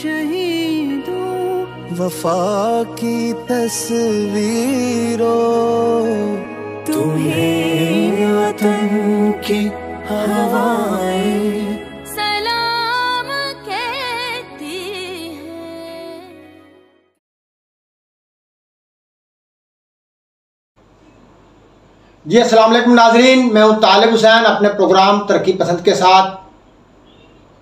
शहीदों वफा की तस्वीरों, तुम्हें वतन की हवाएं सलाम कहती हैं। जी अस्सलाम वालेकुम नाजरीन, मैं हूं तालिब हुसैन अपने प्रोग्राम तरक्की पसंद के साथ।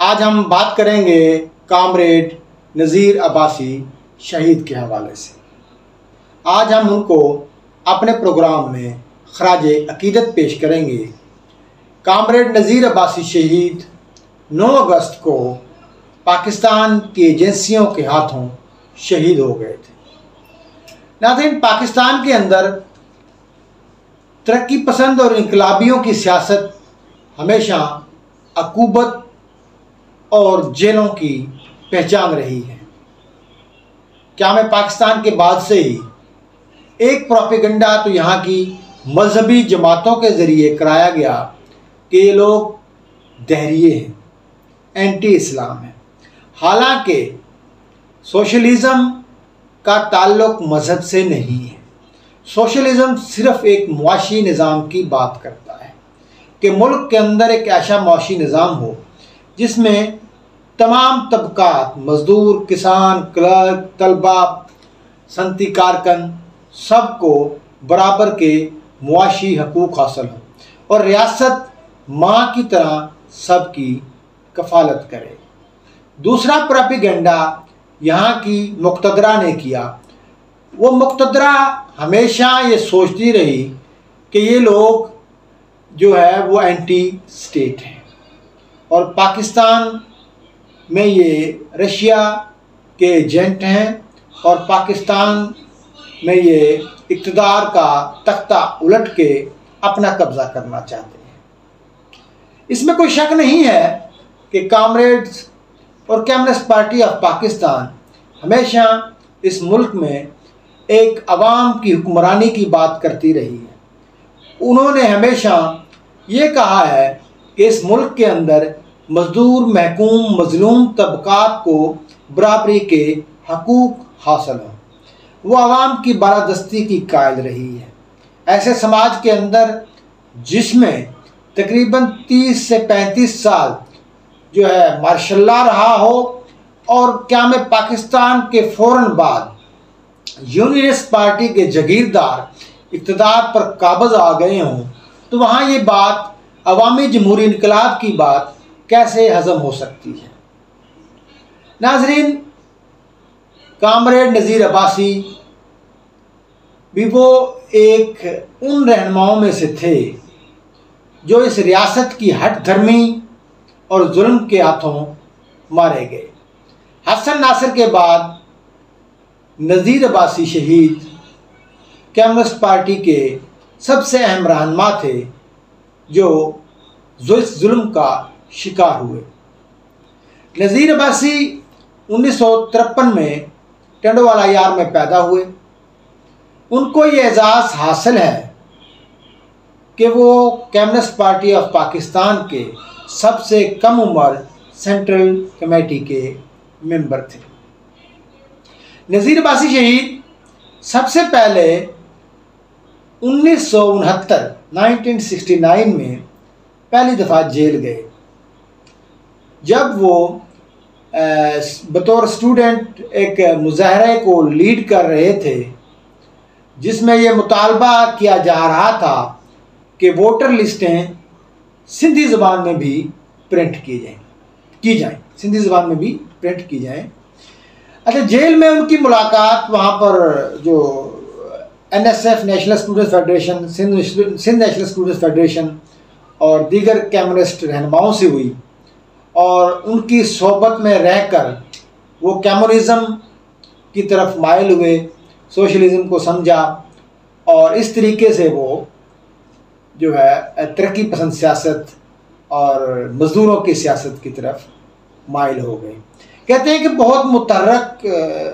आज हम बात करेंगे कामरेड नज़ीर अब्बासी शहीद के हवाले से। आज हम उनको अपने प्रोग्राम में खराज अकीदत पेश करेंगे। कामरेड नज़ीर अब्बासी शहीद 9 अगस्त को पाकिस्तान की एजेंसियों के हाथों शहीद हो गए थे। नाज़रीन, पाकिस्तान के अंदर तरक्की पसंद और इनकलाबियों की सियासत हमेशा अकूबत और जेलों की पहचान रही है। क्या मैं पाकिस्तान के बाद से ही एक प्रोपेगेंडा तो यहाँ की मजहबी जमातों के ज़रिए कराया गया कि ये लोग दहरिए हैं, एंटी इस्लाम हैं। हालांकि सोशलिज़म का ताल्लुक मज़हब से नहीं है। सोशलिज़म सिर्फ़ एक मुआशी निज़ाम की बात करता है कि मुल्क के अंदर एक ऐसा मुआशी निज़ाम हो जिसमें तमाम तबकात, मज़दूर, किसान, क्लर्क, तलबा, सनती कारकन, सबको बराबर के मुआशी हकूक़ हासिल हो और रियासत माँ की तरह सबकी कफ़ालत करे। दूसरा प्रोपेगेंडा यहाँ की मुक़तदरा ने किया। वो मुक़तदरा हमेशा ये सोचती रही कि ये लोग जो है वो एंटी स्टेट हैं और पाकिस्तान में ये रशिया के एजेंट हैं और पाकिस्तान में ये इक़्तिदार का तख्ता उलट के अपना कब्ज़ा करना चाहते हैं। इसमें कोई शक नहीं है कि कामरेड्स और कम्युनिस्ट पार्टी ऑफ पाकिस्तान हमेशा इस मुल्क में एक अवाम की हुक्मरानी की बात करती रही है। उन्होंने हमेशा ये कहा है कि इस मुल्क के अंदर मज़दूर, महकूम, मज़लूम तबकात को बराबरी के हकूक़ हासिल हों। वो अवाम की बालादस्ती की कायल रही है। ऐसे समाज के अंदर जिसमें तकरीबन 30 से 35 साल जो है मार्शल्ला रहा हो और क्या में पाकिस्तान के फ़ौरन बाद यूनियनिस्ट पार्टी के जगीरदार इक़्तिदार पर काबज़ आ गए हों, तो वहाँ ये बात अवामी जमहूरी इनकलाब की बात कैसे हज़म हो सकती है। नाज़रीन, कामरेड नज़ीर अब्बासी भी वो एक उन रहनुमाओं में से थे जो इस रियासत की हट धर्मी और जुल्म के हाथों मारे गए। हसन नासिर के बाद नज़ीर अब्बासी शहीद कम्युनिस्ट पार्टी के सबसे अहम रहनुमा थे जो इस जुल्म का शिकार हुए। नज़ीर अब्बासी 1953 में टंडोवाला यार में पैदा हुए। उनको ये एजाज़ हासिल है कि वो कम्युनिस्ट पार्टी ऑफ पाकिस्तान के सबसे कम उम्र सेंट्रल कमेटी के मेंबर थे। नज़ीर अब्बासी शहीद सबसे पहले 1969 में पहली दफ़ा जेल गए जब वो बतौर स्टूडेंट एक मुजाहरे को लीड कर रहे थे जिसमें ये मुतालबा किया जा रहा था कि वोटर लिस्टें सिंधी ज़बान में भी प्रिंट की जाएं, सिंधी ज़बान में भी प्रिंट की जाएं। अच्छा, जेल में उनकी मुलाकात वहाँ पर जो NSF national students federation, Sindh national students federation और दीगर कम्युनिस्ट रहनुमाओं से हुई और उनकी सोहबत में रहकर वो कम्युनिज़म की तरफ माइल हुए, सोशलिज़म को समझा और इस तरीके से वो जो है तरक्की पसंद सियासत और मज़दूरों की सियासत की तरफ माइल हो गए। कहते हैं कि बहुत मुतहर्रक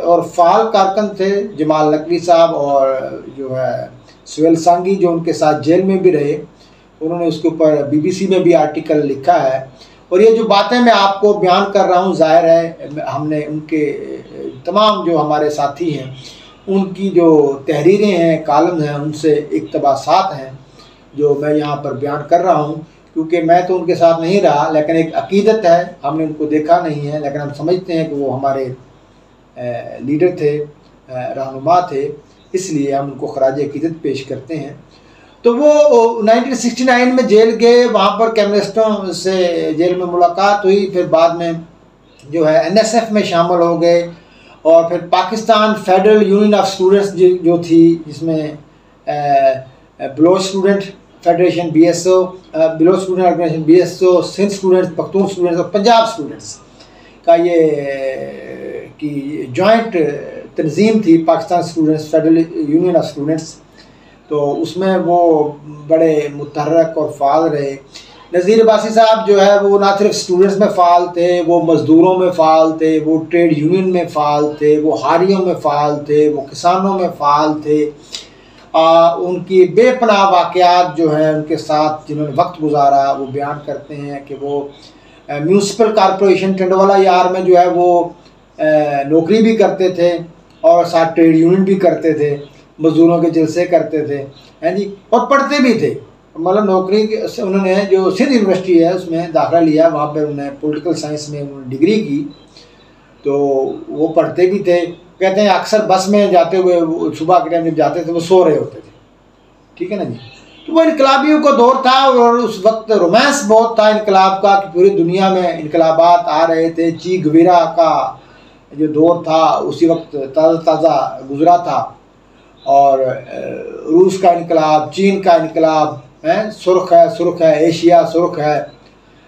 और फ़ाल कारकुन थे जमाल नकवी साहब और जो है सुहेल सांगी जो उनके साथ जेल में भी रहे। उन्होंने उसके ऊपर BBC में भी आर्टिकल लिखा है और ये जो बातें मैं आपको बयान कर रहा हूँ, जाहिर है हमने उनके तमाम जो हमारे साथी हैं उनकी जो तहरीरें हैं, कालम हैं, उनसे इक़्तिबासात हैं जो मैं यहाँ पर बयान कर रहा हूँ, क्योंकि मैं तो उनके साथ नहीं रहा, लेकिन एक अकीदत है, हमने उनको देखा नहीं है, लेकिन हम समझते हैं कि वो हमारे लीडर थे, रहनुमा थे, इसलिए हम उनको खराज अकीदत पेश करते हैं। तो वो 1969 में जेल गए, वहाँ पर कम्युनिस्टों से जेल में मुलाकात हुई, फिर बाद में जो है NSF में शामिल हो गए, और फिर Pakistan federal union of students जो थी, जिसमें Baloch student federation BSO, Baloch student organisation BSO, Sindh students, Pakhtun students और पंजाब स्टूडेंट्स का ये की जॉइंट तंजीम थी, Pakistan students federal union of students. तो उसमें वो बड़े मुतहर्रक और फ़ाल रहे। नज़ीर अब्बासी साहब जो है वो ना सिर्फ स्टूडेंट्स में फ़ाल थे, वो मज़दूरों में फ़ाल थे, वो ट्रेड यूनियन में फ़ाल थे, वो हारियों में फ़ाल थे, वो किसानों में फ़ाल थे। उनकी बेपनाह वाक़यात जो हैं उनके साथ जिन्होंने वक्त गुजारा, वो बयान करते हैं कि वो म्यूनसिपल कॉरपोरेशन टंडवाला यार में जो है वो नौकरी भी करते थे और साथ ट्रेड यूनियन भी करते थे, मज़दूरों के जलसे करते थे, हैं जी, और पढ़ते भी थे। मतलब नौकरी उन्होंने जो सिंध यूनिवर्सिटी है उसमें दाखिला लिया, वहाँ पर उन्होंने पॉलिटिकल साइंस में उन्होंने डिग्री की, तो वो पढ़ते भी थे। कहते हैं अक्सर बस में जाते हुए सुबह के टाइम जब जाते थे वो सो रहे होते थे, ठीक है ना जी। तो वो इनकलाबियों का दौर था, और उस वक्त रोमांस बहुत था इनकलाब का कि पूरी दुनिया में इनकलाबात आ रहे थे। ची गुवेरा का जो दौर था उसी वक्त ताज़ा ताज़ा गुजरा था, और रूस का इनकलाब, चीन का इनकलाब है, सुर्ख है, एशिया सुर्ख है,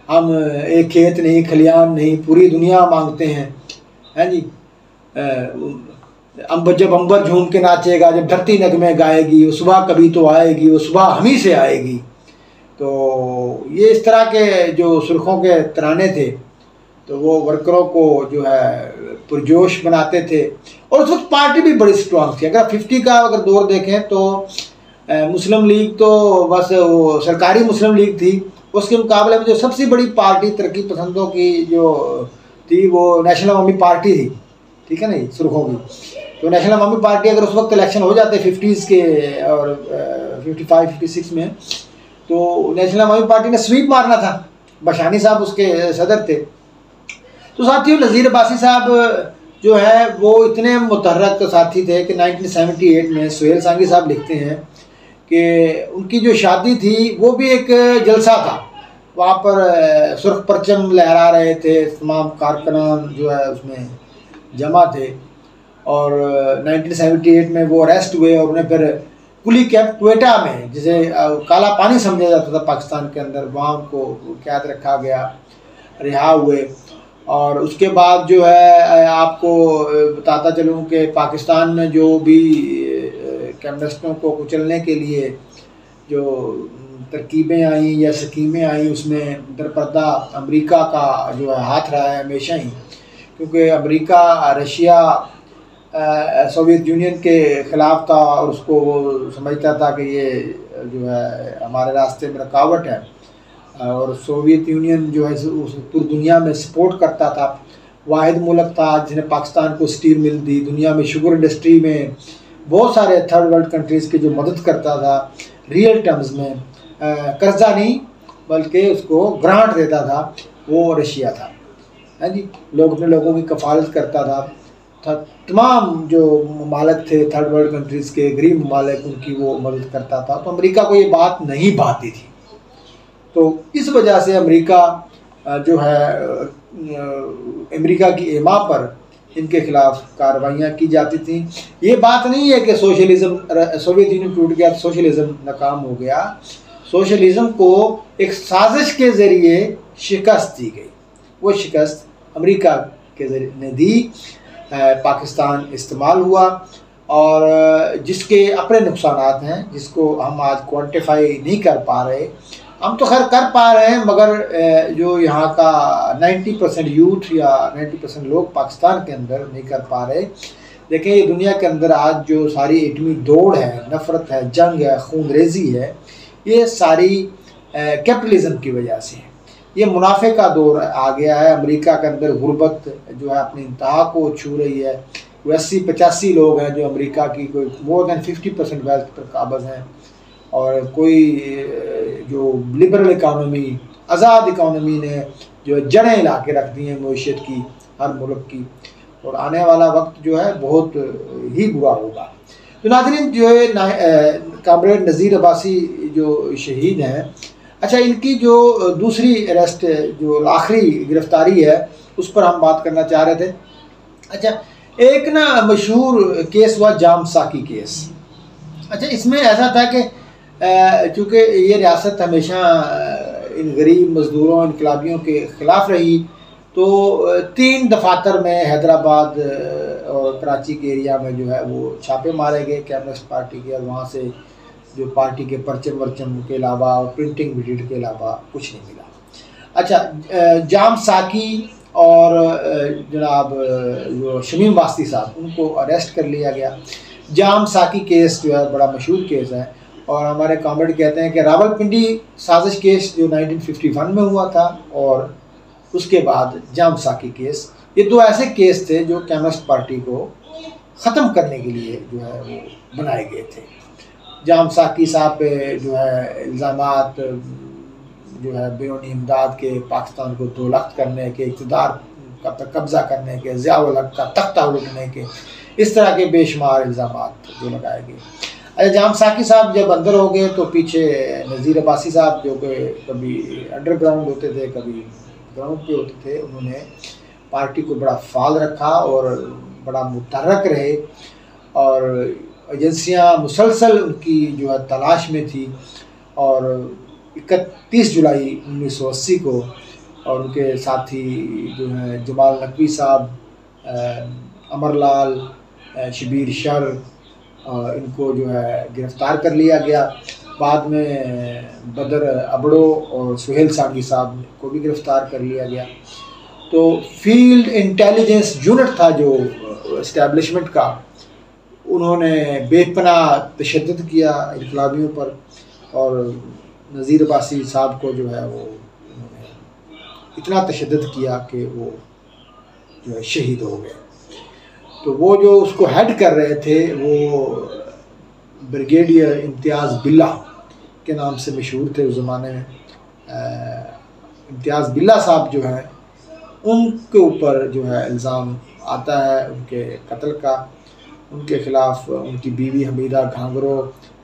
हम एक खेत नहीं, खलियान नहीं, पूरी दुनिया मांगते हैं, हैं जी। जब अंबर झूम के नाचेगा, जब धरती नगमे गाएगी, वो सुबह कभी तो आएगी, वो सुबह हम ही से आएगी। तो ये इस तरह के जो सुर्खों के तराने थे, तो वो वर्करों को जो है पुरजोश बनाते थे। और उस वक्त पार्टी भी बड़ी स्ट्रॉन्ग थी। अगर 50 का अगर दौर देखें तो मुस्लिम लीग तो बस वो सरकारी मुस्लिम लीग थी, उसके मुकाबले में जो सबसे बड़ी पार्टी तरक्की पसंदों की जो थी वो नेशनल अवामी पार्टी थी, ठीक है ना, सुर्खों की। तो नेशनल अवामी पार्टी अगर उस वक्त इलेक्शन हो जाते 50s के और 55-56 में, तो नेशनल अवामी पार्टी ने स्वीप मारना था। बशानी साहब उसके सदर थे। तो साथियों, नज़ीर अब्बासी साहब जो है वो इतने मुतहर्रक साथी थे कि 1978 में सुहेल सांगी साहब लिखते हैं कि उनकी जो शादी थी वो भी एक जलसा था। वहाँ पर सुर्ख परचम लहरा रहे थे, तमाम कारकुनान जो है उसमें जमा थे, और 1978 में वो अरेस्ट हुए और उन्हें फिर कुली कैंप क्वेटा में, जिसे काला पानी समझा जाता था पाकिस्तान के अंदर, वहाँ उनको कैद रखा गया, रिहा हुए। और उसके बाद जो है आपको बताता चलूँ कि पाकिस्तान में जो भी कम्युनिस्टों को कुचलने के लिए जो तरकीबें आई या स्कीमें आई, उसमें दरपर्दा अमेरिका का जो है हाथ रहा है हमेशा ही, क्योंकि अमेरिका रशिया सोवियत यूनियन के ख़िलाफ़ था और उसको वो समझता था कि ये जो है हमारे रास्ते में रुकावट है, और सोवियत यूनियन जो है उस पूरी दुनिया में सपोर्ट करता था। वाहिद मुल्क था जिसने पाकिस्तान को स्टील मिल दी, दुनिया में शुगर इंडस्ट्री में बहुत सारे थर्ड वर्ल्ड कंट्रीज़ की जो मदद करता था रियल टर्म्स में, कर्जा नहीं बल्कि उसको ग्रांट देता था, वो रशिया था, है जी। लोग अपने लोगों की कफालत करता था। तमाम जो ममालिक थे थर्ड वर्ल्ड कंट्रीज़ के, गरीब ममालिक, उनकी वो मदद करता था। तो अमेरिका को ये बात नहीं भाती थी, तो इस वजह से अमेरिका जो है अमेरिका की एमा पर इनके खिलाफ कार्रवाइयाँ की जाती थी। ये बात नहीं है कि सोशलिज्म, सोवियत यूनियन टूट गया तो सोशलिज्म नाकाम हो गया। सोशलिज्म को एक साजिश के ज़रिए शिकस्त दी गई, वो शिकस्त अमेरिका के ज़रिए ने दी, पाकिस्तान इस्तेमाल हुआ, और जिसके अपने नुकसानात हैं जिसको हम आज क्वान्टिफाई नहीं कर पा रहे। हम तो खैर कर पा रहे हैं, मगर जो यहाँ का 90% यूथ या 90% लोग पाकिस्तान के अंदर नहीं कर पा रहे। देखें, ये दुनिया के अंदर आज जो सारी एटमी दौड़ है, नफ़रत है, जंग है, खून रेजी है, ये सारी कैपिटलिज़म की वजह से है। ये मुनाफे का दौर आ गया है। अमेरिका के अंदर गुर्बत जो है अपनी इंतहा को छू रही है। 80-85 लोग हैं जो अमेरिका की कोई मोर देन 50% वेल्थ पर काबज़ हैं, और कोई जो लिबरल इकानमी, आज़ाद इकानमी ने जो जड़ें हिला के रख दी हैं मईशत की, हर मुल्क की, और आने वाला वक्त जो है बहुत ही बुरा होगा। तो नाज़रीन, जो है कामरेड नज़ीर अब्बासी जो शहीद हैं, अच्छा, इनकी जो दूसरी अरेस्ट जो आखिरी गिरफ्तारी है उस पर हम बात करना चाह रहे थे। अच्छा, एक ना मशहूर केस हुआ जाम साकी केस। अच्छा, इसमें ऐसा था कि चूँकि ये रियासत हमेशा इन गरीब मज़दूरों, इनकलाबियों के ख़िलाफ़ रही, तो 3 दफातर में हैदराबाद और कराची के एरिया में जो है वो छापे मारे गए कम्युनिस्ट पार्टी के, और वहाँ से जो पार्टी के परचम वर्चम के अलावा और प्रिंटिंग मीडिया के अलावा कुछ नहीं मिला। अच्छा, जाम साकी और जनाब जो शमीम वास्ती साहब, उनको अरेस्ट कर लिया गया। जाम साकी केस जो है बड़ा मशहूर केस है, और हमारे कॉमरेड कहते हैं कि रावलपिंडी साजिश केस जो 1951 में हुआ था, और उसके बाद जाम साकी केस, ये 2 ऐसे केस थे जो कम्युनिस्ट पार्टी को ख़त्म करने के लिए जो है वो बनाए गए थे। जाम साकी साहब पे जो है इल्ज़ामात जो है बैरूनी इमदाद के, पाकिस्तान को दोलख्त करने के, इक़्तिदार का कब्ज़ा करने के, ज़िया-उल हक़ का तख्ता उलटने के, इस तरह के बेशुमार इल्ज़ामात जो लगाए गए। अच्छा, जाम साकी साहब जब अंदर हो गए तो पीछे नज़ीर अब्बासी साहब जो कि कभी अंडरग्राउंड होते थे, कभी ग्राउंड पे होते थे, उन्होंने पार्टी को बड़ा फाल रखा और बड़ा मुतहर्रिक रहे, और एजेंसियां मुसलसल उनकी जो है तलाश में थी। और 31 जुलाई 1980 को और उनके साथी जो हैं जमाल नकवी साहब, अमरलाल, शबीर शर, इनको जो है गिरफ़्तार कर लिया गया। बाद में बदर अबड़ो और सुहेल सांगी साहब को भी गिरफ़्तार कर लिया गया। तो फील्ड इंटेलिजेंस यूनिट था जो इस्टेब्लिशमेंट का, उन्होंने बेपनाह तशद्दुद किया इनकलाबियों पर, और नज़ीर अब्बासी साहब को जो है वो उन्होंने इतना तशद्दुद किया कि वो जो है शहीद हो गए। तो वो जो उसको हेड कर रहे थे वो ब्रिगेडियर इम्तियाज़ बिल्ला के नाम से मशहूर थे उस ज़माने में। इम्तियाज़ बिल्ला साहब जो हैं उनके ऊपर जो है इल्ज़ाम आता है उनके कत्ल का। उनके ख़िलाफ़ उनकी बीवी हमीदा घांगरो,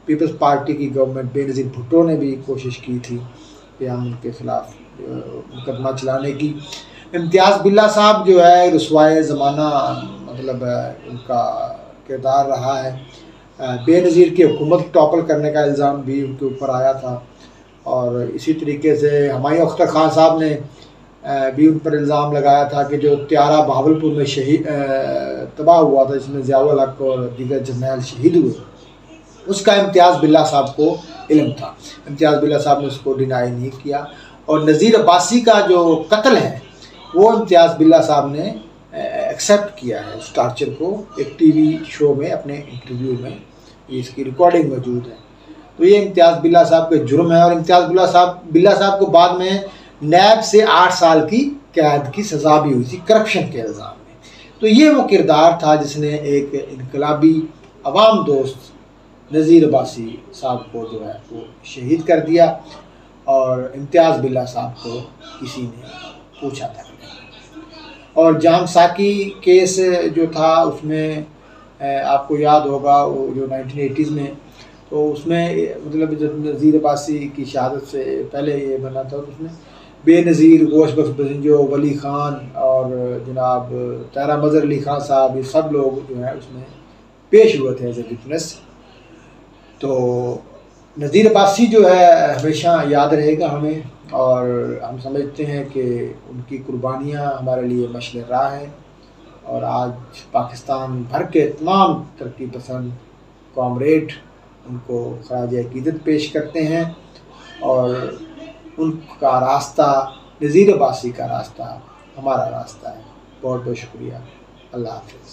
पीपल्स पार्टी की गवर्नमेंट बेनज़ीर भुट्टो ने भी कोशिश की थी कि हम उनके ख़िलाफ़ मुकदमा चलाने की। इम्तियाज़ बिल्ला साहब जो है रुसवाए ज़माना मतलब उनका किरदार रहा है। बेनज़ीर की हुकूमत टॉपल करने का इल्ज़ाम भी उनके ऊपर आया था, और इसी तरीके से हुमायूं अख्तर ख़ान साहब ने भी उन पर इल्ज़ाम लगाया था कि जो त्यारा बहावलपुर में शहीद तबाह हुआ था, जिसमें ज़िया-उल हक़ और दीगर जर्नैल शहीद हुए, उसका इम्तियाज़ बिल्ला साहब को इल्म था। इम्तियाज़ बिल्ला साहब ने उसको डिनाई नहीं किया। और नज़ीर अब्बासी का जो कत्ल है वो इम्तियाज़ बिल्ला साहब ने एक्सेप्ट किया है उस टार्चर को, एक टीवी शो में अपने इंटरव्यू में, इसकी रिकॉर्डिंग मौजूद है। तो ये इम्तियाज़ बिल्ला साहब के जुर्म है। और इम्तियाज़ बिल्ला साहब को बाद में नैब से 8 साल की कैद की सज़ा भी हुई थी करप्शन के इल्ज़ाम में। तो ये वो किरदार था जिसने एक इनकलाबी अवाम दोस्त नज़ीर अब्बासी साहब को जो है वो शहीद कर दिया, और इम्तियाज़ बिल्ला साहब को किसी ने पूछा था। और जाम साकी केस जो था उसमें आपको याद होगा वो जो 1980s में, तो उसमें मतलब जब नज़ीर अब्बासी की शहादत से पहले ये बना था, तो उसमें बेनज़ीर, गोश्त बख्श बजिंजो, वली ख़ान और जनाब तारा मज़हर अली ख़ान साहब, ये सब लोग जो है उसमें पेश हुए थे एज ए विटनेस। तो नज़ीर अब्बासी जो है हमेशा याद रहेगा हमें, और हम समझते हैं कि उनकी कुर्बानियाँ हमारे लिए मशअल राह है। और आज पाकिस्तान भर के तमाम तरक्की पसंद कॉमरेड उनको ख़राज अक़ीदत पेश करते हैं, और उनका रास्ता नज़ीर अब्बासी का रास्ता हमारा रास्ता है। बहुत बहुत शुक्रिया। अल्लाह हाफ़िज़।